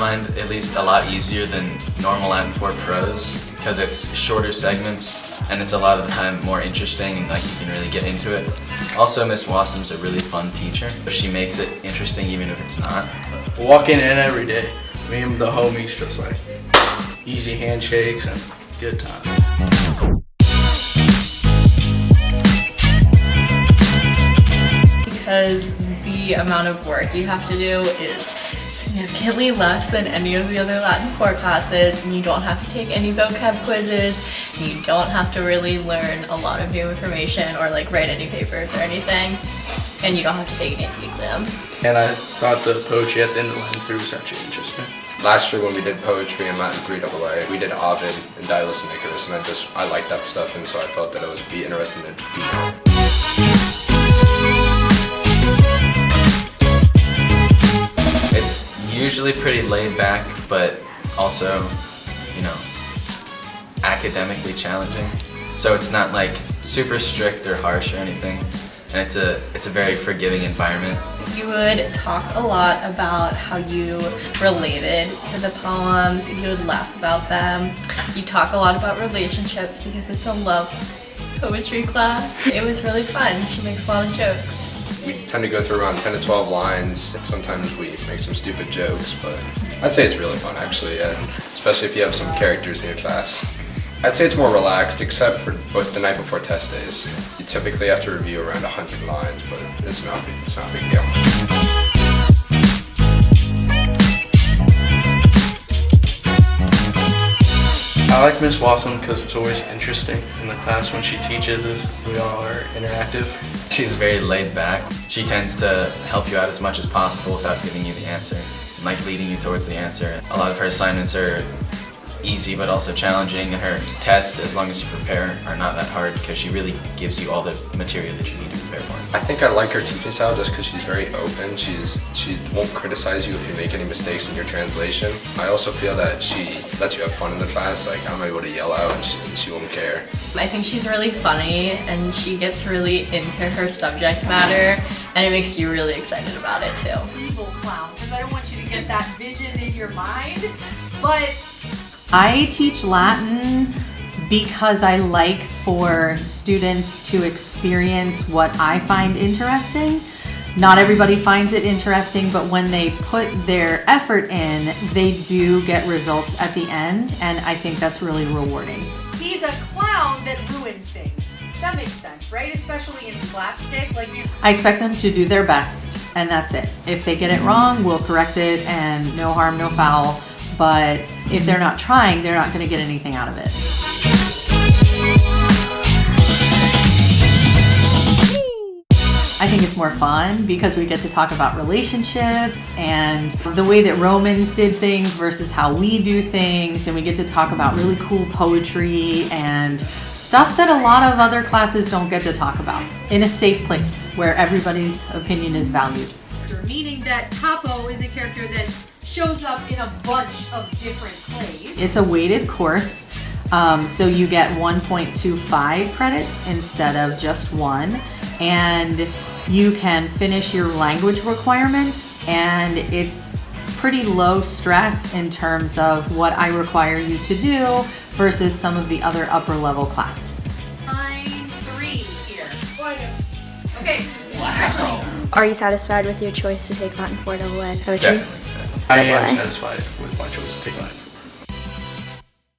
mind, at least a lot easier than normal Latin 4 prose because it's shorter segments and it's a lot of the time more interesting and like you can really get into it. Also, Miss Wassom's a really fun teacher. She makes it interesting even if it's not. Walking in every day, me and the homies just like easy handshakes and good time. Because the amount of work you have to do is significantly less than any of the other Latin 4 classes, and you don't have to take any vocab quizzes, and you don't have to really learn a lot of new information or like write any papers or anything, and you don't have to take an AP exam. And I thought the poetry at the end of Latin 3 was actually interesting. Last year when we did poetry in Latin 3 AA, we did Ovid and Dialis and Icarus, and I liked that stuff, and so I felt that it would be interesting to do. It's usually pretty laid back, but also, you know, academically challenging. So it's not like super strict or harsh or anything, and it's a very forgiving environment. You would talk a lot about how you related to the poems, you would laugh about them. You talk a lot about relationships because it's a love poetry class. It was really fun. She makes a lot of jokes. We tend to go through around 10 to 12 lines. Sometimes we make some stupid jokes, but I'd say it's really fun actually, especially if you have some characters in your class. I'd say it's more relaxed, except for the night before test days. You typically have to review around 100 lines, but it's not a big deal. I like Miss Wassom because it's always interesting in the class when she teaches us. We all are interactive. She's very laid back. She tends to help you out as much as possible without giving you the answer, and like leading you towards the answer. A lot of her assignments are easy but also challenging, and her tests, as long as you prepare, are not that hard because she really gives you all the material that you need to prepare for. I think I like her teaching style just because she's very open. She won't criticize you if you make any mistakes in your translation. I also feel that she lets you have fun in the class. Like, I'm able to yell out and she won't care. I think she's really funny and she gets really into her subject matter, and it makes you really excited about it too. Evil clown, because I don't want you to get that vision in your mind, but I teach Latin because I like for students to experience what I find interesting. Not everybody finds it interesting, but when they put their effort in, they do get results at the end, and I think that's really rewarding. he's a clown that ruins things. That makes sense, right? Especially in slapstick. I expect them to do their best, and that's it. If they get it wrong, we'll correct it, and no harm, no foul. But if they're not trying, they're not going to get anything out of it. I think it's more fun because we get to talk about relationships and the way that Romans did things versus how we do things, and we get to talk about really cool poetry and stuff that a lot of other classes don't get to talk about in a safe place where everybody's opinion is valued. Meaning that Topo is a character that shows up in a bunch of different plays. It's a weighted course, so you get 1.25 credits instead of just 1. And you can finish your language requirement, and it's pretty low stress in terms of what I require you to do versus some of the other upper level classes. Line 3 here. Okay. Wow. Are you satisfied with your choice to take Latin 4 AA? Definitely. I am satisfied with my choice to take Latin 4.